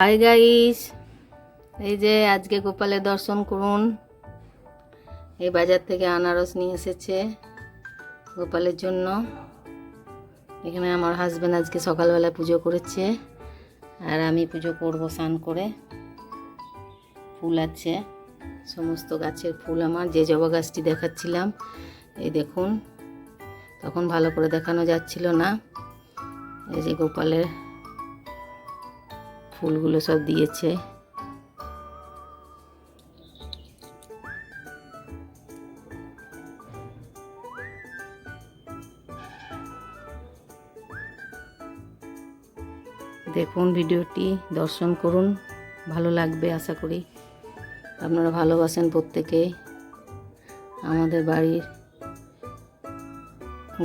Hi guys, এই যে আজকে গোপালের দর্শন করুন। এই বাজার থেকে আনারস নিয়ে এসেছে গোপালের জন্য। এখানে আমার হাজব্যান্ড আজকে সকালবেলা পুজো করেছে, আর আমি পুজো করব স্নান করে। ফুল আছে, সমস্ত গাছের ফুল। আমার যে জবা গাছটি দেখাচ্ছিলাম, এই দেখুন, তখন ভালো করে দেখানো যাচ্ছিল না। এই যে গোপালের ফুলগুলো সব দিয়েছে। দেখুন, ভিডিওটি দর্শন করুন, ভালো লাগবে আশা করি। আপনারা ভালোবাসেন প্রত্যেকে। আমাদের বাড়ির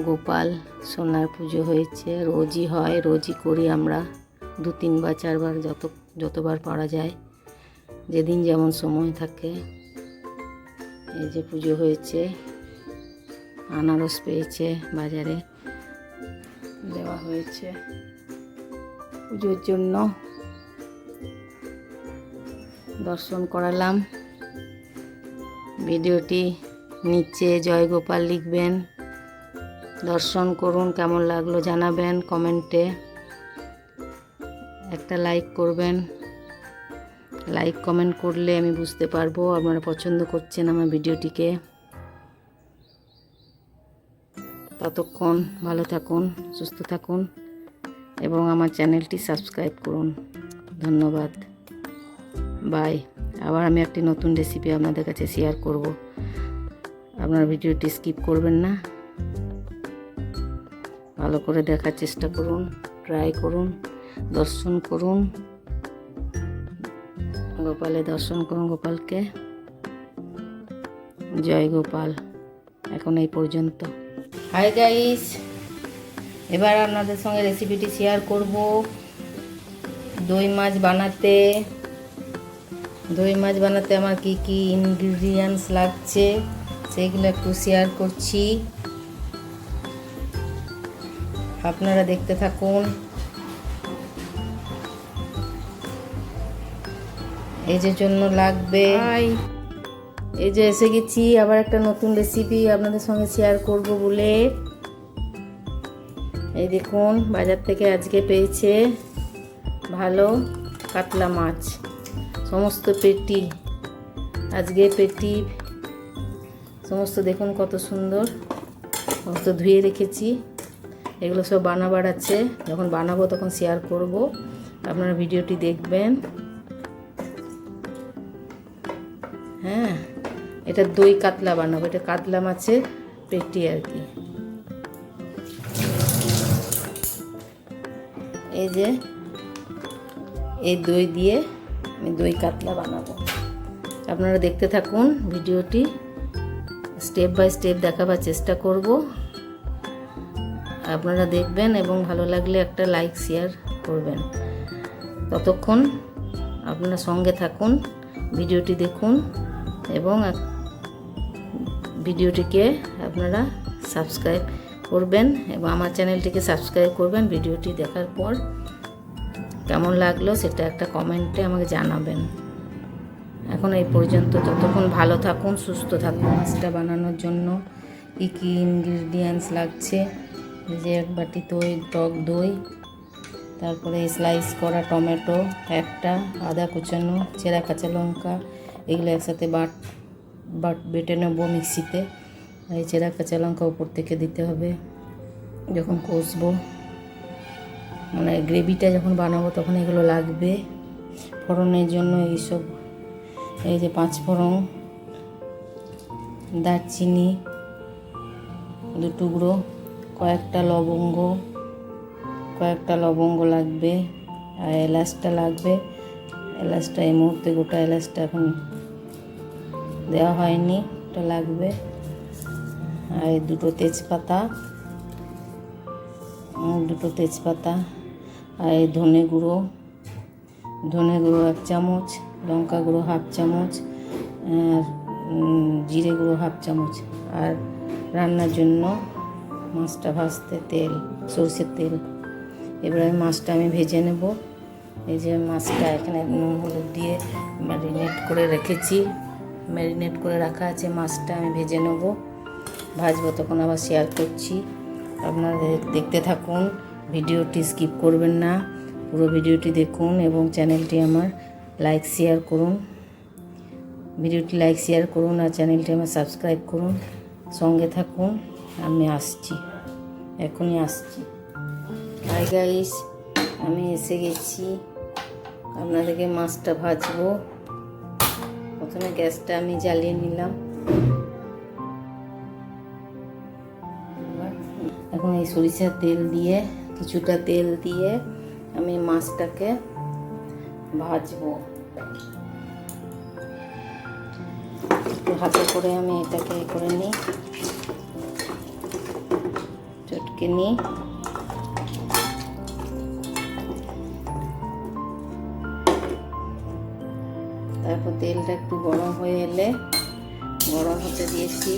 গোপাল সোনার পুজো হয়েছে, রোজই হয়, রোজই করি আমরা 2-3 বার 4 বার, যতবার পারা যায়, যেদিন যেমন সময় থাকে। এই যে পুজো হয়েছে, আনারস পেয়েছে, বাজারে দেওয়া হয়েছে পুজোর জন্য। দর্শন করালাম। ভিডিওটি নিচে জয় গোপাল লিখবেন, দর্শন করুন। কেমন লাগলো জানাবেন কমেন্টে, একটা লাইক করবেন। লাইক কমেন্ট করলে আমি বুঝতে পারবো আপনারা পছন্দ করছেন আমার ভিডিওটিকে। ততক্ষণ ভালো থাকুন, সুস্থ থাকুন এবং আমার চ্যানেলটি সাবস্ক্রাইব করুন। ধন্যবাদ, বাই। আবার আমি একটি নতুন রেসিপি আপনাদের কাছে শেয়ার করব। আপনার ভিডিওটি স্কিপ করবেন না, ভালো করে দেখার চেষ্টা করুন, ট্রাই করুন, দর্শন করুন গোপালের দর্শন করুন। গোপালকে জয় গোপাল। এখন এই পর্যন্ত। হাই গাইস, এবার আপনাদের সঙ্গে রেসিপিটি শেয়ার করব। দই মাছ বানাতে আমার কি কি ইনগ্রিডিয়েন্টস লাগছে সেগুলো একটু শেয়ার করছি, আপনারা দেখতে থাকুন। এই যে জন্য লাগবে, এই যে এসে গেছি আবার একটা নতুন রেসিপি আপনাদের সঙ্গে শেয়ার করব বলে। এই দেখুন, বাজার থেকে আজকে পেয়েছে ভালো কাতলা মাছ, সমস্ত পেটি, আজকে পেটি সমস্ত দেখুন কত সুন্দর, সমস্ত ধুয়ে রেখেছি। এগুলো সব বানাবার আছে, যখন বানাবো তখন শেয়ার করব, আপনারা ভিডিওটি দেখবেন। হ্যাঁ, এটা দই কাতলা বানাবো, এটা কাতলা মাছের পেটি আর কি। এই যে এই দই দিয়ে আমি দই কাতলা বানাবো, আপনারা দেখতে থাকুন ভিডিওটি। স্টেপ বাই স্টেপ দেখাবার চেষ্টা করব, আপনারা দেখবেন এবং ভালো লাগলে একটা লাইক শেয়ার করবেন। ততক্ষণ আপনারা সঙ্গে থাকুন, ভিডিওটি দেখুন এবং ভিডিওটিকে আপনারা সাবস্ক্রাইব করবেন এবং আমার চ্যানেলটিকে সাবস্ক্রাইব করবেন। ভিডিওটি দেখার পর কেমন লাগলো সেটা একটা কমেন্টে আমাকে জানাবেন। এখন এই পর্যন্ত, ততক্ষণ ভালো থাকুন, সুস্থ থাকুন। মাছটা বানানোর জন্য কী কী ইনগ্রিডিয়েন্টস লাগছে, এই যে 1 বাটি টক দই, তারপরে স্লাইস করা টমেটো একটা, আদা কুচানো, চেরা কাঁচা লঙ্কা, এগুলো একসাথে বেটে নেব মিক্সিতে। এই চেরা কাঁচা লঙ্কা উপর থেকে দিতে হবে যখন কষবো, মানে গ্রেভিটা যখন বানাবো তখন এগুলো লাগবে ফোড়নের জন্য। এইসব, এই যে 5 ফোড়ন, দারচিনি 2 টুকরো, কয়েকটা লবঙ্গ লাগবে, আর এলাচটা লাগবে। এলাচটা এই মুহূর্তে, গোটা এলাচটা এখন দেওয়া হয়নি, এটা লাগবে। আর 2 তেজপাতা, আর এই ধনে গুঁড়ো 1 চামচ, লঙ্কা গুঁড়ো 1/2 চামচ, আর জিরে গুঁড়ো 1/2 চামচ, আর রান্নার জন্য মাছটা ভাজতে তেল, সরষের তেল। এবার মাছটা আমি ভেজে নেব। এই যে মাছটা এখানে নুন হলুদ দিয়ে ম্যারিনেট করে রেখেছি, ম্যারিনেট করে রাখা আছে। মাছটা আমি ভেজে নেবো, ভাজবো, তখন আবার শেয়ার করছি। আপনারা দেখতে থাকুন, ভিডিওটি স্কিপ করবেন না, পুরো ভিডিওটি দেখুন এবং চ্যানেলটি আমার লাইক শেয়ার করুন। ভিডিওটি লাইক শেয়ার করুন আর চ্যানেলটি আমার সাবস্ক্রাইব করুন। সঙ্গে থাকুন, আমি আসছি, এখনই আসছি। হাই গাইস, আমি এসে গেছি। আপনাদেরকে মাছটা ভাজবো। প্রথমে গ্যাসটা আমি জ্বালিয়ে নিলাম। এখন এই সরিষার তেল দিয়ে, কিছুটা তেল দিয়ে আমি মাছটাকে ভাজবো। একটু হাতে করে আমি এটাকে করে নিই, চটকে নিই। তারপর তেলটা একটু গরম হয়ে এলে, গরম হতে দিয়েছি,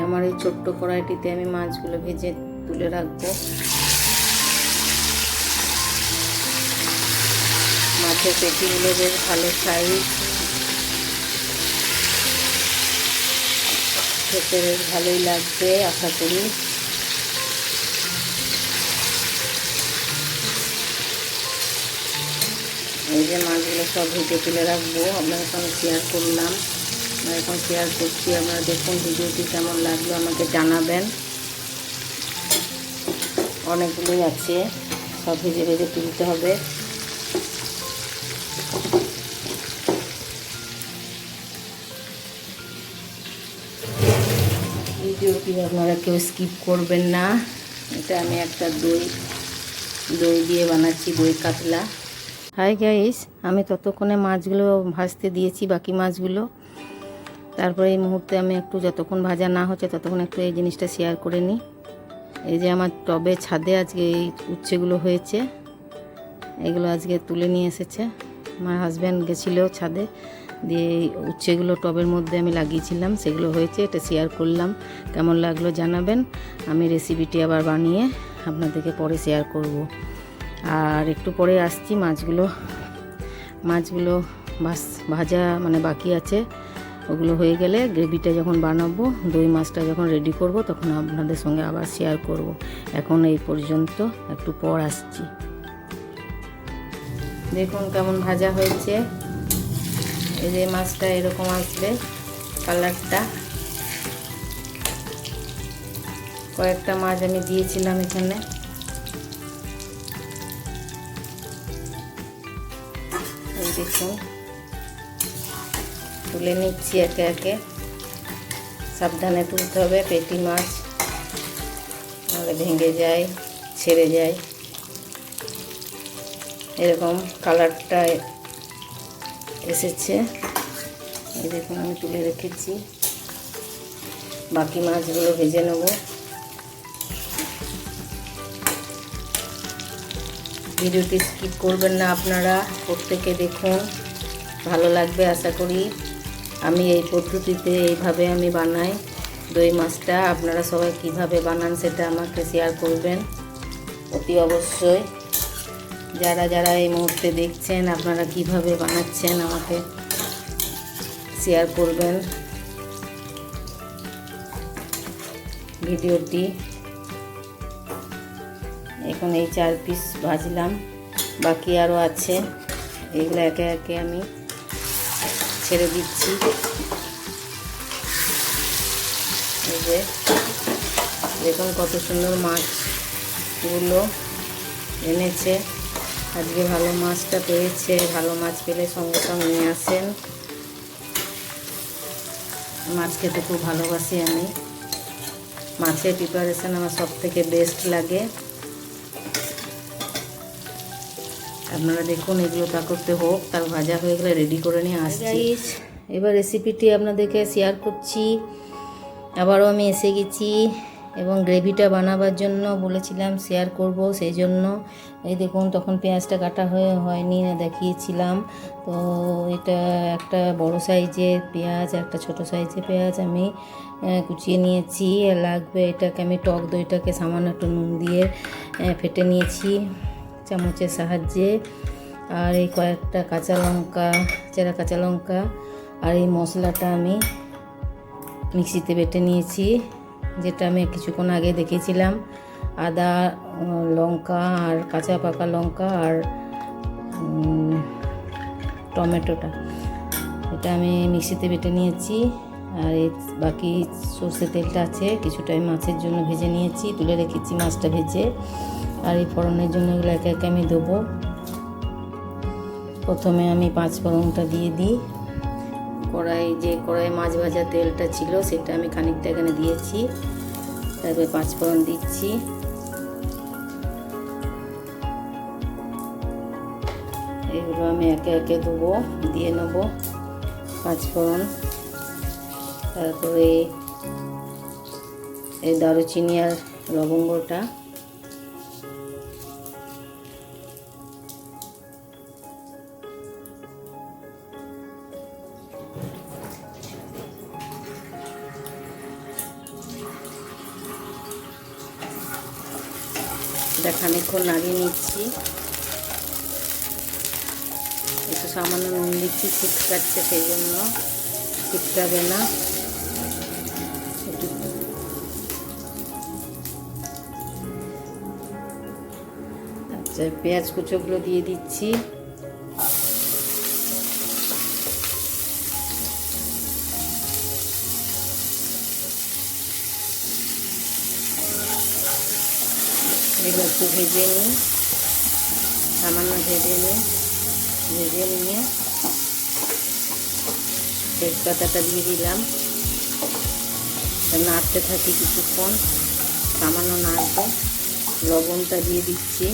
আমার এই ছোট্ট কড়াইটিতে আমি মাছগুলো ভেজে তুলে রাখবো। মাছের পেটিগুলো বেশ ভালো সাইজ, খেতে বেশ ভালোই লাগবে আশা করি। এই যে মাছগুলো সব ভেজে তুলে রাখবো, আপনাদের সঙ্গে শেয়ার করলাম, আমরা এখন শেয়ার করছি। আপনারা দেখুন ভিডিওটি কেমন লাগলো আমাকে জানাবেন। অনেকগুলোই আছে, সব ভেজে ভেজে তুলতে হবে। ভিডিওটি আপনারা কেউ স্কিপ করবেন না। এটা আমি একটা দই দিয়ে বানাচ্ছি, দই কাতলা। হাই গাইস, আমি ততক্ষণে মাছগুলো ভাজতে দিয়েছি, বাকি মাছগুলো। তারপরে এই মুহূর্তে আমি একটু, যতক্ষণ ভাজা না হচ্ছে ততক্ষণ একটু এই জিনিসটা শেয়ার করে নিই। এই যে আমার টবে ছাদে আজকে এই উচ্ছেগুলো হয়েছে, এগুলো আজকে তুলে নিয়ে এসেছে আমার হাজব্যান্ড, গেছিলো ছাদে, দিয়ে এই উচ্ছেগুলো টবের মধ্যে আমি লাগিয়েছিলাম, সেগুলো হয়েছে। এটা শেয়ার করলাম, কেমন লাগলো জানাবেন। আমি রেসিপিটি আবার বানিয়ে আপনাদেরকে পরে শেয়ার করব। আর একটু পরে আসছি। মাছগুলো ভাজা মানে বাকি আছে, ওগুলো হয়ে গেলে গ্রেভিটা যখন বানাবো, দই মাছটা যখন রেডি করব, তখন আপনাদের সঙ্গে আবার শেয়ার করব। এখন এই পর্যন্ত, একটু পর আসছি। দেখুন কেমন ভাজা হয়েছে। এই যে মাছটা এরকম আসবে কালারটা। কয়েকটা মাছ আমি দিয়েছিলাম এখানে। এই দেখুন, তুলে নিচ্ছি একে একে। সাবধানে তুলতে হবে, পেটি মাছ নাহলে ভেঙে যায়, ছেড়ে যায়। এরকম কালারটা এসেছে, এই দেখুন আমি তুলে রেখেছি। বাকি মাছগুলো ভেজে নেব। ভিডিওটি স্কিপ করবেন না আপনারা, প্রত্যেকে দেখুন, ভালো লাগবে আশা করি। আমি এই পদ্ধতিতে, এইভাবে আমি বানাই দই মাছটা। আপনারা সবাই কিভাবে বানান সেটা আমাকে শেয়ার করবেন অতি অবশ্যই। যারা যারা এই মুহূর্তে দেখছেন, আপনারা কিভাবে বানাচ্ছেন আমাকে শেয়ার করবেন ভিডিওটি। এখন এই 4 পিস ভাজলাম, বাকি আরও আছে, এগুলো একে একে আমি ছেড়ে দিচ্ছি। এই যে দেখুন কত সুন্দর মাছগুলো এনেছে আজকে। ভালো মাছটা পেয়েছে, ভালো মাছ পেলে সঙ্গে সঙ্গে নিয়ে আসেন। মাছ খেতে খুব ভালোবাসি আমি, মাছের প্রিপারেশন আমার সব থেকে বেস্ট লাগে। আপনারা দেখুন, এগুলো তা করতে হোক, তার ভাজা হয়ে গেলে রেডি করে নিয়ে আসছি। এবার রেসিপিটি আপনাদেরকে শেয়ার করছি। আবারও আমি এসে গেছি এবং গ্রেভিটা বানাবার জন্য বলেছিলাম শেয়ার করব, সেই জন্য এই দেখুন তখন পেঁয়াজটা কাটা হয়নি না, দেখিয়েছিলাম। তো এটা একটা বড় সাইজের পেঁয়াজ, একটা ছোট সাইজের পেঁয়াজ আমি কুচিয়ে নিয়েছি। লাগবে এটাকে আমি টক দইটাকে সামান্য একটু নুন দিয়ে ফেটে নিয়েছি চামচের সাহায্যে। আর এই কয়েকটা কাঁচা লঙ্কা, চেরা কাঁচা লঙ্কা, আর এই মশলাটা আমি মিক্সিতে বেটে নিয়েছি, যেটা আমি কিছুক্ষণ আগে দেখেছিলাম। আদা, লঙ্কা আর কাঁচা পাকা লঙ্কা আর টমেটোটা, এটা আমি মিক্সিতে বেটে নিয়েছি। আর এই বাকি সর্ষে তেলটা আছে, কিছুটা আমি মাছের জন্য ভেজে নিয়েছি, তুলে রেখেছি মাছটা ভেজে। আর এই ফোড়নের জন্য এগুলো একে একে আমি দেবো। প্রথমে আমি 5 ফোড়নটা দিয়ে দিই। কড়াই মাছ ভাজা তেলটা ছিল সেটা আমি খানিকটা এখানে দিয়েছি, তারপরে 5 ফোড়ন দিচ্ছি। এগুলো আমি একে একে দেবো, দিয়ে নেব 5 ফোড়ন। তারপরে এই দারুচিনি আর লবঙ্গটা, এটা খানিকক্ষণ নাড়িয়ে নিচ্ছি। একটু সামান্য নুন দিচ্ছি, ছিটকাচ্ছে সেই জন্য, ছিটকাবে না। আচ্ছা, পেঁয়াজ কুচোগুলো দিয়ে দিচ্ছি। এগুলো একটু ভেজে নিই, সামান্য ভেজে নিয়ে তেজপাতাটা দিয়ে দিলাম। নাড়তে থাকি কিছুক্ষণ, সামান্য নাড়বো। লবণটা দিয়ে দিচ্ছি।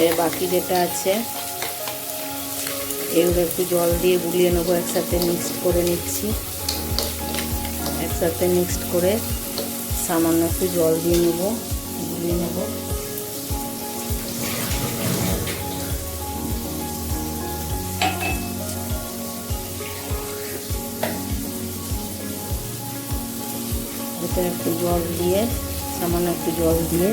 এর বাকি যেটা আছে এগুলো একটু জল দিয়ে গুলিয়ে নেবো, একসাথে মিক্সড করে নিচ্ছি। একসাথে মিক্সড করে সামান্য একটু জল দিয়ে নেব, গুলিয়ে নেব। এটা একটু জল দিয়ে, সামান্য একটু জল দিয়ে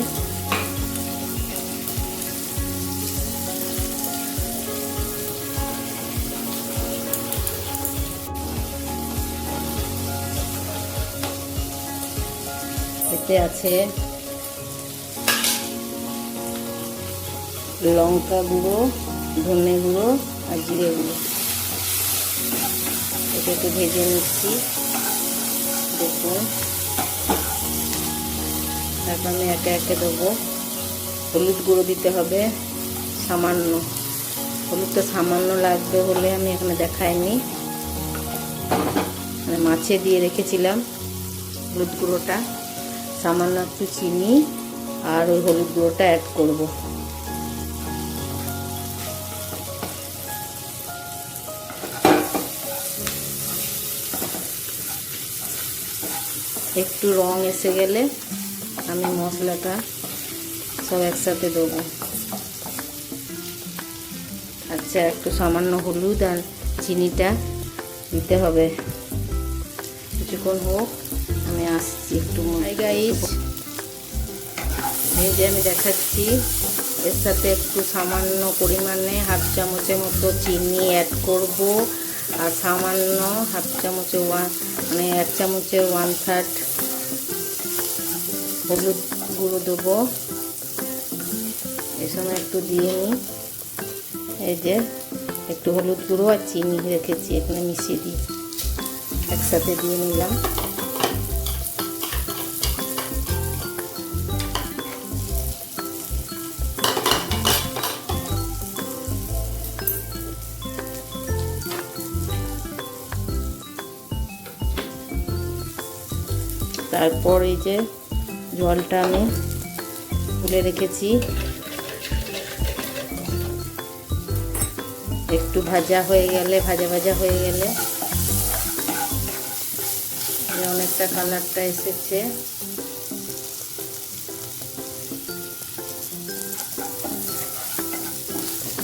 এতে আছে লঙ্কা গুঁড়ো, ধনে গুঁড়ো আর জিরে গুঁড়ো। এটা একটু ভেজে নিচ্ছি, দেখুন। তারপর আমি একে একে দেবো। হলুদ গুঁড়ো দিতে হবে সামান্য, হলুদটা সামান্য লাগবে বলে আমি এখানে দেখাইনি, মানে মাছে দিয়ে রেখেছিলাম হলুদ গুঁড়োটা। সামান্য একটু চিনি আর ওই হলুদ গুঁড়োটা অ্যাড করব। একটু রং এসে গেলে আমি মশলাটা সব একসাথে দেবো। আচ্ছা, একটু সামান্য হলুদ আর চিনিটা দিতে হবে। কিছুক্ষণ হোক, আমি আসছি একটু। গাইস, এই যে আমি দেখাচ্ছি, এর সাথে একটু সামান্য পরিমাণে 1/2 চামচের মতো চিনি অ্যাড করব, আর সামান্য 1/2 চামচে মানে 1 চামচের 1/3 হলুদ গুঁড়ো দেবো। এই সময় একটু দিয়ে নিই। এই যে একটু হলুদ গুঁড়ো আর চিনি রেখেছি, এখানে মিশিয়ে দিই, একসাথে দিয়ে নিলাম। তারপর এই যে জলটা আমি তুলে রেখেছি, একটু ভাজা হয়ে গেলে, ভাজা ভাজা হয়ে গেলে, অনেকটা কালারটা এসেছে,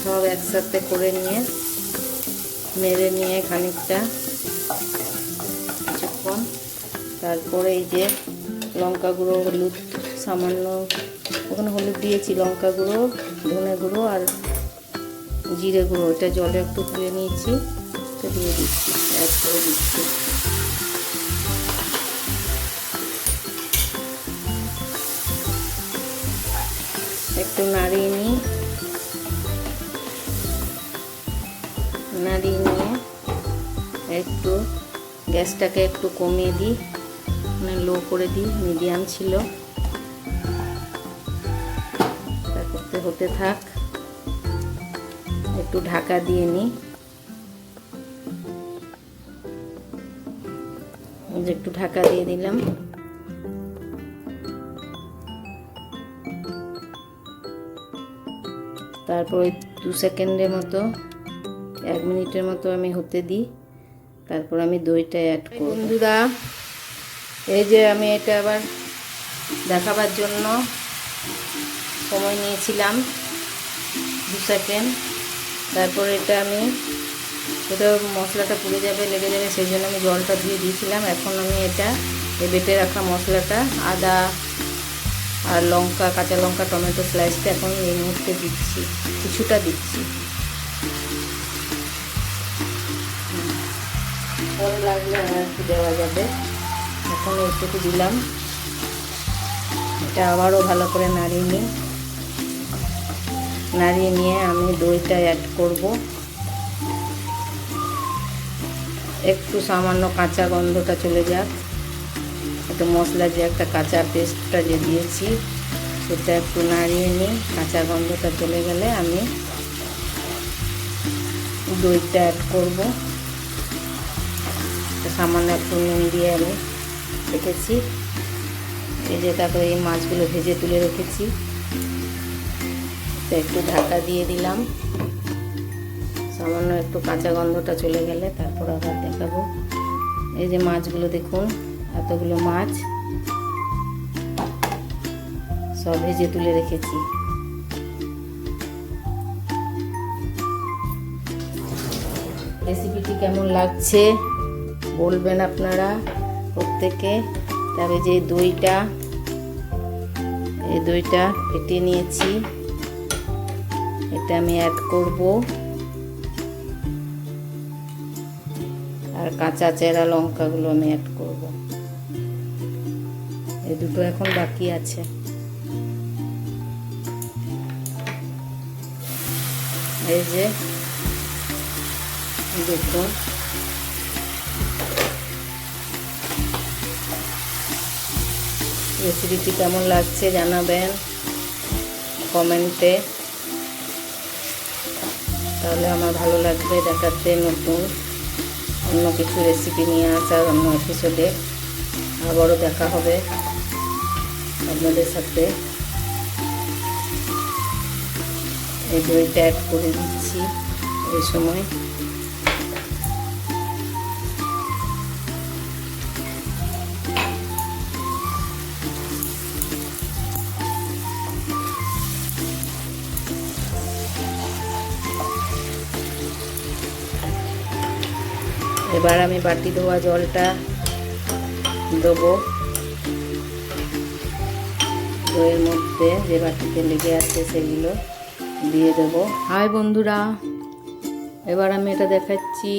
সব একসাথে করে নিয়ে নেড়ে নিয়ে খানিকটা কিছুক্ষণ, তারপরে এই যে লঙ্কা গুঁড়ো, হলুদ সামান্য, ওখানে হলুদ দিয়েছি, লঙ্কা গুঁড়ো, ধনে গুঁড়ো আর জিরে গুঁড়ো, এটা জলে একটু ধুয়ে নিয়েছি, তো দিয়ে দিচ্ছি, অ্যাড করে দিচ্ছি। একটু নাড়িয়ে নিয়ে একটু গ্যাসটাকে একটু কমিয়ে দিই, মানে লো করে দিই, মিডিয়াম ছিল, তা করতে হতে থাক। একটু ঢাকা দিয়ে নিই, একটু ঢাকা দিয়ে দিলাম। তারপর 2 সেকেন্ডের মতো, 1 মিনিটের মতো আমি হতে দিই, তারপর আমি দইটা অ্যাড করব। বন্ধুরা, এই যে আমি এটা আবার দেখাবার জন্য সময় নিয়েছিলাম 2 সেকেন্ড, তারপর এটা আমি, ওটা মশলাটা পুড়ে যাবে, লেগে যাবে, সেই জন্য আমি জলটা দিয়ে দিয়েছিলাম। এখন আমি এটা, এই বেটে রাখা মশলাটা, আদা আর লঙ্কা, কাঁচা লঙ্কা, টমেটো স্লাইসটা এখন এই মুহূর্তে দিচ্ছি, কিছুটা দিচ্ছি, পরে লাগলে একটু দেওয়া যাবে। এখন এইটুকু দিলাম, এটা আবারও ভালো করে নাড়িয়ে নিয়ে আমি দইটা অ্যাড করব। একটু সামান্য কাঁচা গন্ধটা চলে যাক, একটু মশলার যে একটা কাঁচা পেস্টটা যে দিয়েছি সেটা একটু নাড়িয়ে নিই, কাঁচা গন্ধটা চলে গেলে আমি দইটা অ্যাড করব। সামান্য একটু নুন দিয়ে আমি রেখেছি, এই যে তারপরে এই মাছগুলো ভেজে তুলে রেখেছি, একটু ঢাকা দিয়ে দিলাম, সামান্য একটু কাঁচা গন্ধটা চলে গেলে তারপর আবার দেখাবো। এই যে মাছগুলো দেখুন, এতগুলো মাছ সব ভেজে তুলে রেখেছি। রেসিপিটি কেমন লাগছে বলবেন আপনারা প্রত্যেকে। তবে যে দইটা, এই দইটা ফেটিয়ে নিয়েছি, এটা আমি অ্যাড করব, আর কাঁচা চেরা লঙ্কাগুলো আমি অ্যাড করব। এই দুটো এখন বাকি আছে। এই যে দেখুন, রেসিপিটি কেমন লাগছে জানাবেন কমেন্টে, তাহলে আমার ভালো লাগবে দেখাতে, নতুন অন্য কিছু রেসিপি নিয়ে আসার অন্য এপিসোডে আবারও দেখা হবে আপনাদের সাথে। এই দইটা অ্যাড করে দিচ্ছি এই সময়। এবার আমি বাটি ধোয়া জলটা দেবো দইয়ের মধ্যে, যে বাটিতে লেগে আছে সেগুলো দিয়ে দেবো। হাই বন্ধুরা, এবার আমি এটা দেখাচ্ছি।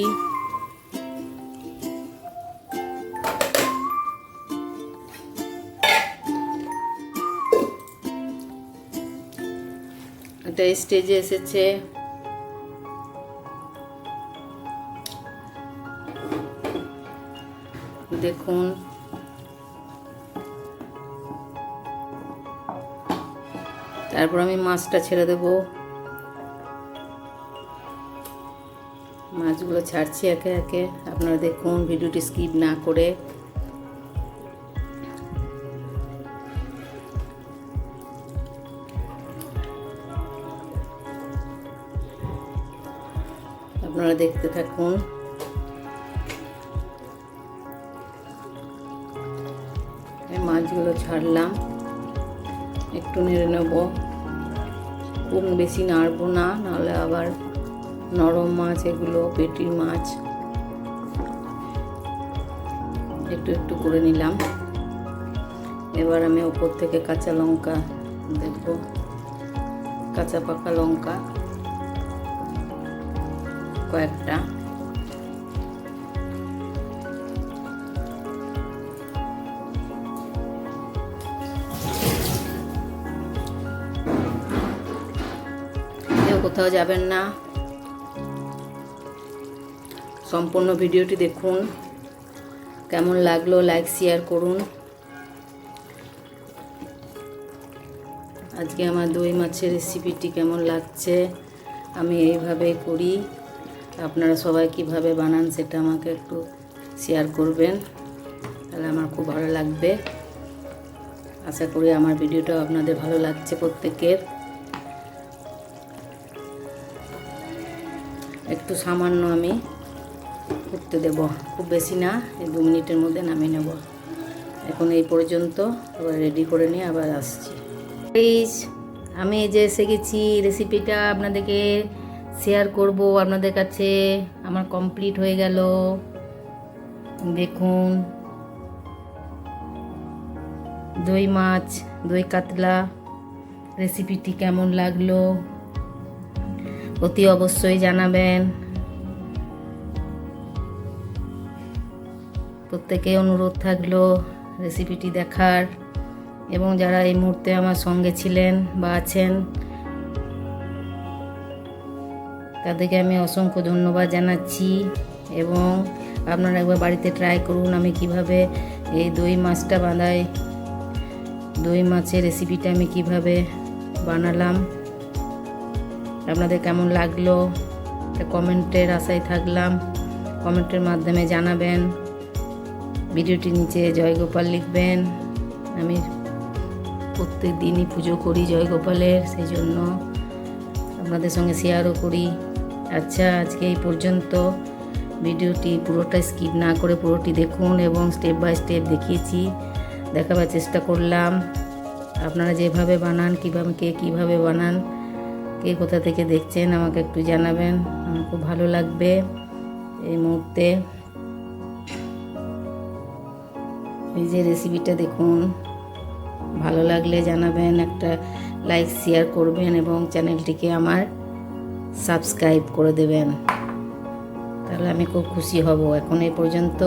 এটা স্টেজে এসেছে, দেখুন। তারপর আমি মাছটা ছেড়ে দেব, মাছগুলো ছাড়ছি একে একে, আপনারা দেখুন ভিডিওটি স্কিপ না করে। আপনারা দেখতে থাকুন। এই মাছগুলো ছাড়লাম, একটু নেড়ে নেব, খুব বেশি নাড়বো না, নাহলে আবার নরম মাছ এগুলো, পেটির মাছ। একটু একটু করে নিলাম। এবার আমি ওপর থেকে কাঁচা লঙ্কা দেব, কাঁচা পাকা লঙ্কা কয়েকটা। কেউ কোথাও যাবেন না, সম্পূর্ণ ভিডিওটি দেখুন। কেমন লাগলো লাইক শেয়ার করুন। আজকে আমার দই মাছের রেসিপিটি কেমন লাগছে, আমি এইভাবেই করি, আপনারা সবাই কিভাবে বানান সেটা আমাকে একটু শেয়ার করবেন, তাহলে আমার খুব ভালো লাগবে। আশা করি আমার ভিডিওটা আপনাদের ভালো লাগছে প্রত্যেকের। একটু সামান্য আমি ফুটতে দেব, খুব বেশি না, এই 2 মিনিটের মধ্যে নামিয়ে নেব। এখন এই পর্যন্ত, এবার রেডি করে নিয়ে আবার আসছি। আমি যে এসে গেছি, রেসিপিটা আপনাদেরকে শেয়ার করব আপনাদের কাছে। আমার কমপ্লিট হয়ে গেল, দেখুন। দই মাছ, দই কাতলা রেসিপিটি কেমন লাগলো অতি অবশ্যই জানাবেন। প্রত্যেকে অনুরোধ থাকলো রেসিপিটি দেখার, এবং যারা এই মুহূর্তে আমার সঙ্গে ছিলেন বা আছেন তাদেরকে আমি অসংখ্য ধন্যবাদ জানাচ্ছি। এবং আপনারা একবার বাড়িতে ট্রাই করুন আমি কিভাবে এই দই মাছটা বানাই, দই মাছের রেসিপিটা আমি কিভাবে বানালাম। আপনাদের কেমন লাগলো কমেন্টের আশায় থাকলাম, কমেন্টের মাধ্যমে জানাবেন। ভিডিওটির নিচে জয়গোপাল লিখবেন। আমি প্রত্যেক দিনই পুজো করি জয়গোপালের, সেই জন্য আপনাদের সঙ্গে শেয়ারও করি। আচ্ছা, আজকে এই পর্যন্ত। ভিডিওটি পুরোটা স্কিপ না করে পুরোটি দেখুন, এবং স্টেপ বাই স্টেপ দেখিয়েছি, দেখাবার চেষ্টা করলাম। আপনারা যেভাবে বানান, কে কীভাবে বানান, কে কোথা থেকে দেখছেন আমাকে একটু জানাবেন, আমার খুব ভালো লাগবে এই মুহূর্তে। এই যে রেসিপিটা দেখুন, ভালো লাগলে জানাবেন, একটা লাইক শেয়ার করবেন এবং চ্যানেলটিকে আমার সাবস্ক্রাইব করে দেবেন, তাহলে আমি খুব খুশি হব। এখন এই পর্যন্ত,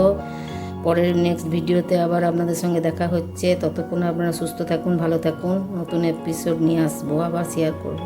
পরের নেক্সট ভিডিওতে আবার আপনাদের সঙ্গে দেখা হচ্ছে। ততক্ষণ আপনারা সুস্থ থাকুন, ভালো থাকুন। নতুন এপিসোড নিয়ে আসবো, আবার শেয়ার করব।